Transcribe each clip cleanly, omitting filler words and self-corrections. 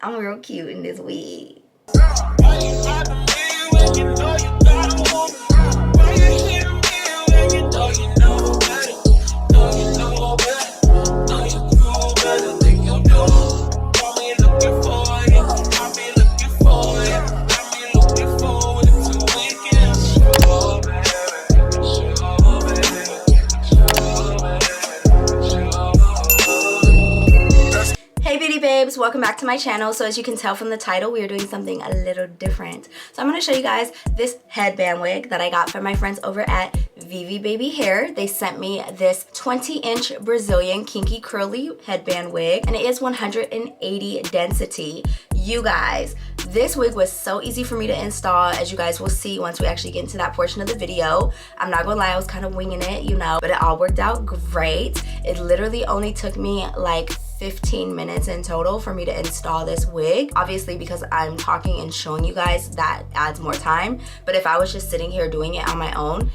I'm real cute in this wig. Welcome back to my channel. So as you can tell from the title, we are doing something a little different. So I'm going to show you guys this headband wig that I got from my friends over at Vivi Babi hair. They sent me this 20-inch Brazilian kinky curly headband wig, and it is 180 density. You guys, this wig was so easy for me to install, as you guys will see once we actually get into that portion of the video. I'm not gonna lie, I was kind of winging it, you know, but it all worked out great. It literally only took me like 15 minutes in total for me to install this wig. Obviously, because I'm talking and showing you guys, that adds more time. But if I was just sitting here doing it on my own,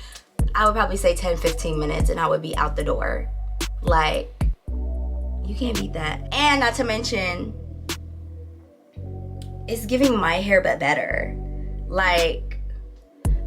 I would probably say 10-15 minutes and I would be out the door. Like, you can't beat that. And not to mention, it's giving my hair but better. Like,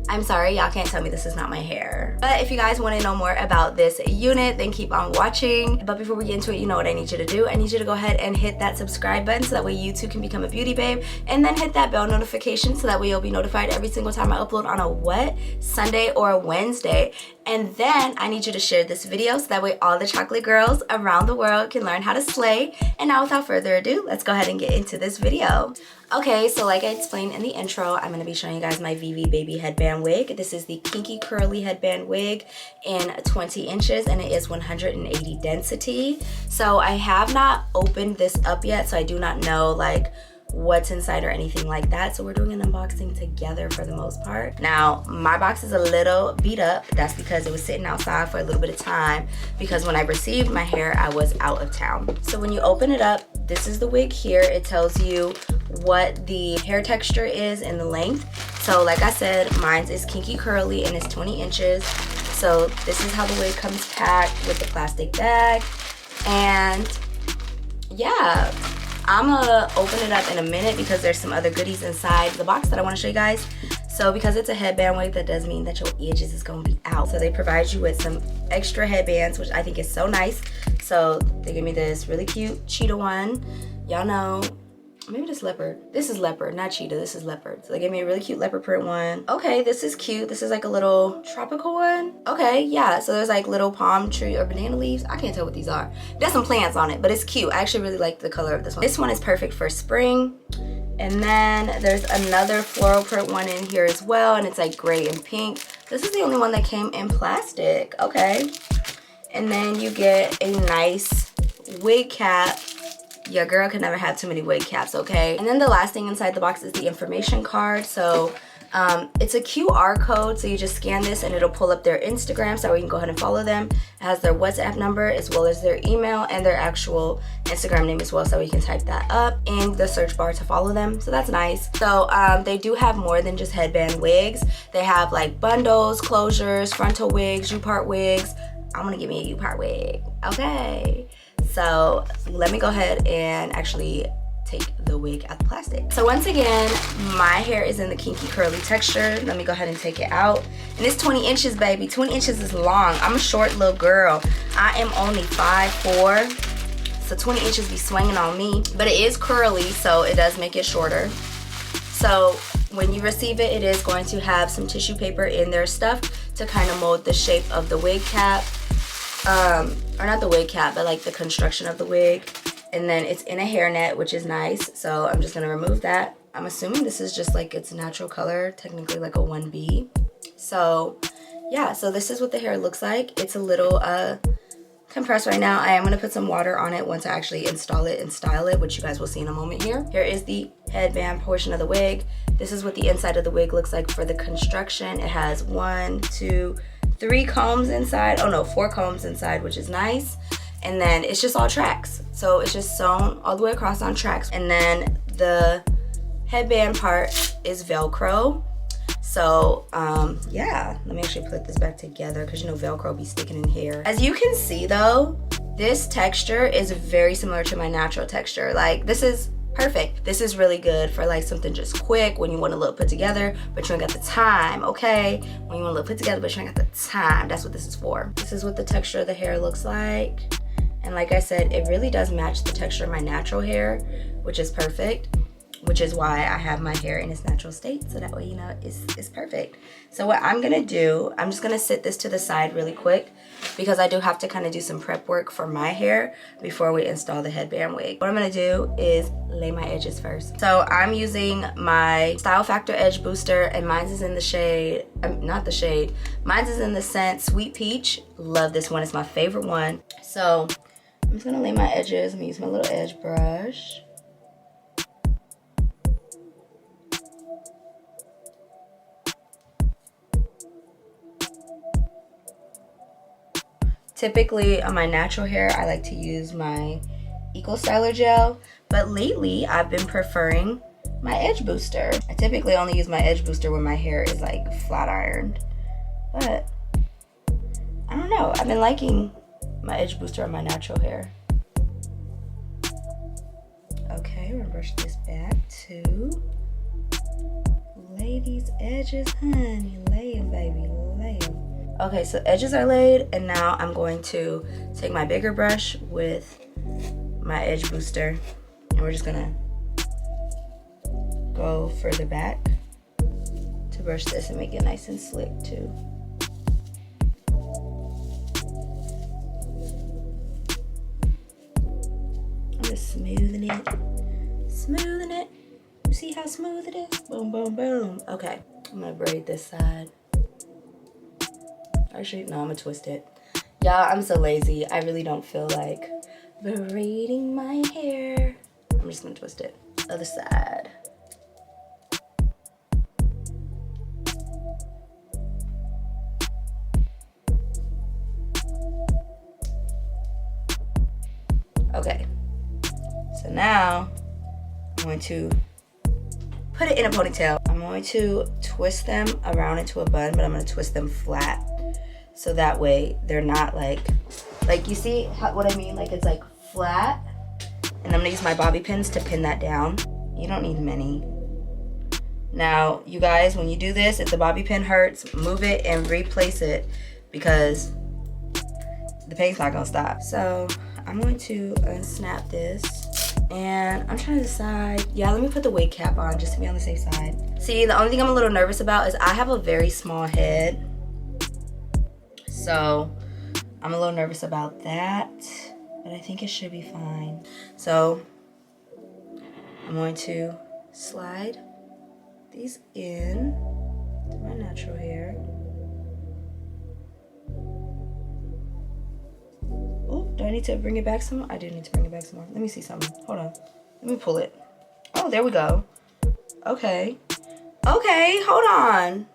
I'm sorry, y'all can't tell me this is not my hair. But if you guys want to know more about this unit, then keep on watching. But before we get into it, you know what I need you to do. I need you to go ahead and hit that subscribe button so that way you too can become a beauty babe. And then hit that bell notification so that way you'll be notified every single time I upload on a what? Sunday or a Wednesday. And then I need you to share this video so that way all the chocolate girls around the world can learn how to slay. And now without further ado, let's go ahead and get into this video. Okay, so like I explained in the intro, I'm going to be showing you guys my Vivi Babi headband wig. This is the kinky curly headband wig in 20 inches and it is 180 density. So I have not opened this up yet, so I do not know like what's inside or anything like that. So we're doing an unboxing together for the most part. Now, my box is a little beat up. That's because it was sitting outside for a little bit of time because when I received my hair, I was out of town. So when you open it up, this is the wig here. It tells you what the hair texture is and the length. So like I said, mine is kinky curly and it's 20 inches. So this is how the wig comes packed with the plastic bag. And yeah, I'm gonna open it up in a minute because there's some other goodies inside the box that I want to show you guys. So because it's a headband wig, that does mean that your edges is gonna be out. So they provide you with some extra headbands, which I think is so nice. So they give me this really cute cheetah one. Y'all know, maybe this leopard. This is leopard, not cheetah, this is leopard. So they gave me a really cute leopard print one. Okay, this is cute. This is like a little tropical one. Okay, yeah, so there's like little palm tree or banana leaves. I can't tell what these are. There's some plants on it, but it's cute. I actually really like the color of this one. This one is perfect for spring. And then there's another floral print one in here as well, and it's like gray and pink. This is the only one that came in plastic. Okay. And then you get a nice wig cap. Your girl could never have too many wig caps, okay? And then the last thing inside the box is the information card. So it's a QR code, so you just scan this and it'll pull up their Instagram so you can go ahead and follow them. It has their WhatsApp number as well as their email and their actual Instagram name as well, so you can type that up in the search bar to follow them. So that's nice. So they do have more than just headband wigs. They have like bundles, closures, frontal wigs, U-part wigs. I'm gonna give me a U-part wig, okay? So let me go ahead and actually take the wig out the plastic. So once again, my hair is in the kinky curly texture. Let me go ahead and take it out. And it's 20 inches, baby. 20 inches is long. I'm a short little girl. I am only 5'4", so 20 inches be swinging on me. But it is curly, so it does make it shorter. So when you receive it, it is going to have some tissue paper in there stuff to kind of mold the shape of the wig cap. Or not the wig cap, but like the construction of the wig. And then it's in a hairnet, which is nice. So I'm just gonna remove that. I'm assuming this is just like its natural color, technically like a 1B. So yeah, so this is what the hair looks like. It's a little compressed right now. I am gonna put some water on it once I actually install it and style it, which you guys will see in a moment here. Here is the headband portion of the wig. This is what the inside of the wig looks like for the construction. It has 1, 2, 3 combs inside. Oh no, 4 combs inside, which is nice. And then it's just all tracks. So it's just sewn all the way across on tracks. And then the headband part is Velcro. So yeah, let me actually put this back together because you know Velcro be sticking in here. As you can see though, this texture is very similar to my natural texture. Like this is perfect. This is really good for like something just quick when you want to look put together, but you ain't got the time, okay? When you want to look put together, but you ain't got the time, that's what this is for. This is what the texture of the hair looks like. And like I said, it really does match the texture of my natural hair, which is perfect, which is why I have my hair in its natural state. So that way, you know, it's perfect. So what I'm gonna do, I'm just gonna sit this to the side really quick because I do have to kind of do some prep work for my hair before we install the headband wig. What I'm gonna do is lay my edges first. So I'm using my Style Factor Edge Booster, and mine is in the shade, not the shade, mine is in the scent Sweet Peach. Love this one, it's my favorite one. So I'm just gonna lay my edges. I'm gonna use my little edge brush. Typically on my natural hair, I like to use my Eco Styler gel, but lately I've been preferring my edge booster. I typically only use my edge booster when my hair is like flat ironed, but I don't know, I've been liking my edge booster on my natural hair. Okay, we're gonna brush this back too. Lay these edges, honey, lay them, baby, lay them. Okay, so edges are laid, and now I'm going to take my bigger brush with my edge booster, and we're just gonna go further back to brush this and make it nice and slick too. I'm just smoothing it, smoothing it. You see how smooth it is? Boom, boom, boom. Okay, I'm gonna braid this side. Actually, no, I'm gonna twist it. Y'all, I'm so lazy. I really don't feel like braiding my hair. I'm just gonna twist it. Other side. Okay. So now, I'm going to put it in a ponytail. I'm going to twist them around into a bun, but I'm gonna twist them flat. So that way they're not like you see what I mean? Like it's like flat. And I'm gonna use my bobby pins to pin that down. You don't need many. Now, you guys, when you do this, if the bobby pin hurts, move it and replace it because the pain's not gonna stop. So I'm going to unsnap this. And I'm trying to decide, yeah, let me put the wig cap on just to be on the safe side. See, the only thing I'm a little nervous about is I have a very small head. So I'm a little nervous about that, but I think it should be fine. So I'm going to slide these in to my natural hair. Oh, do I need to bring it back some more? I do need to bring it back some more. Let me see something. Hold on. Let me pull it. Oh, there we go. Okay. Okay, hold on.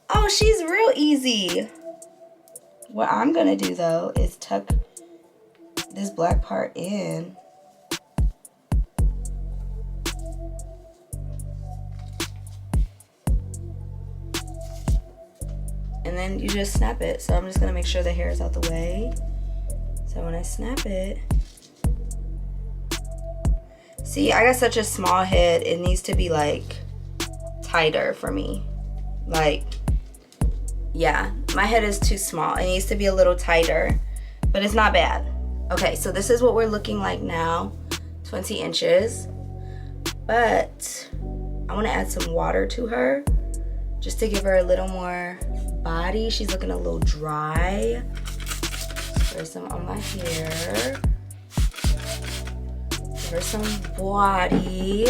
Oh, she's real easy. What I'm gonna do though is tuck this black part in. And then you just snap it. So I'm just gonna make sure the hair is out the way. So when I snap it, see, I got such a small head, it needs to be like tighter for me. Like, yeah, my head is too small. It needs to be a little tighter, but it's not bad. Okay, so this is what we're looking like now, 20 inches. But I wanna add some water to her just to give her a little more body. She's looking a little dry. Spray some on my hair. Give her some body.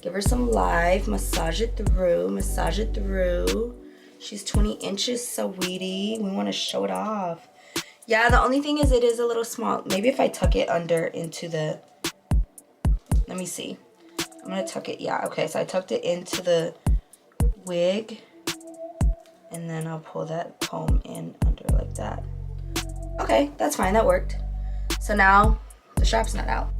Give her some life. Massage it through. Massage it through. She's 20 inches, sweetie. We want to show it off. Yeah, the only thing is it is a little small. Maybe if I tuck it under into the... Let me see. I'm going to tuck it. Yeah, okay. So I tucked it into the wig. And then I'll pull that comb in under like that. Okay, that's fine. That worked. So now the strap's not out.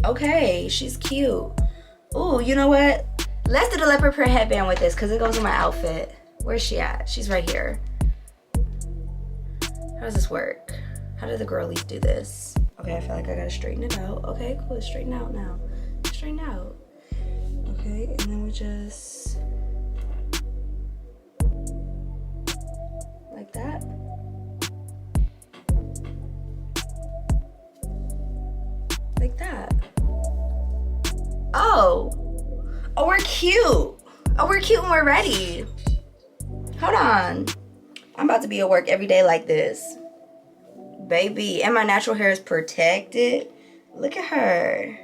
Okay, she's cute. Ooh, you know what? Let's do the leopard print headband with this because it goes in my outfit. Where's she at? She's right here. How does this work? How did the girlies do this? Okay, I feel like I gotta straighten it out. Okay, cool, it's straighten out now. Straighten out. Okay, and then we just like that. Like that. Oh, we're cute. Oh, we're cute and we're ready. Hold on. I'm about to be at work every day like this. Baby, and my natural hair is protected. Look at her.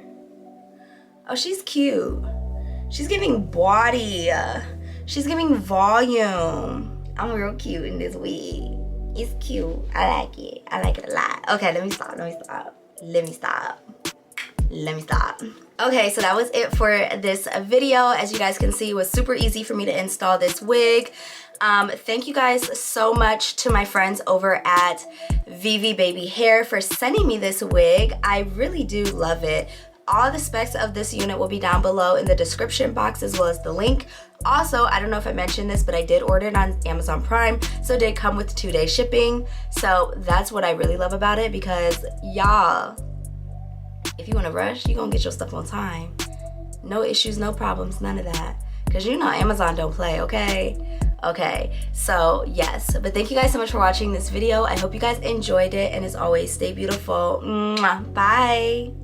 Oh, she's cute. She's giving body. She's giving volume. I'm real cute in this wig. It's cute. I like it. I like it a lot. Okay, let me stop. Okay, so that was it for this video. As you guys can see, it was super easy for me to install this wig. Thank you guys so much to my friends over at Vivi Baby Hair for sending me this wig. I really do love it. All the specs of this unit will be down below in the description box, as well as the link. Also, I don't know if I mentioned this, but I did order it on Amazon Prime, so it did come with 2-day shipping. So that's what I really love about it, because y'all, if you want to rush, you're gonna get your stuff on time. No issues, no problems, none of that. Because you know Amazon don't play, okay? Okay, so yes. But thank you guys so much for watching this video. I hope you guys enjoyed it. And as always, stay beautiful. Mwah. Bye.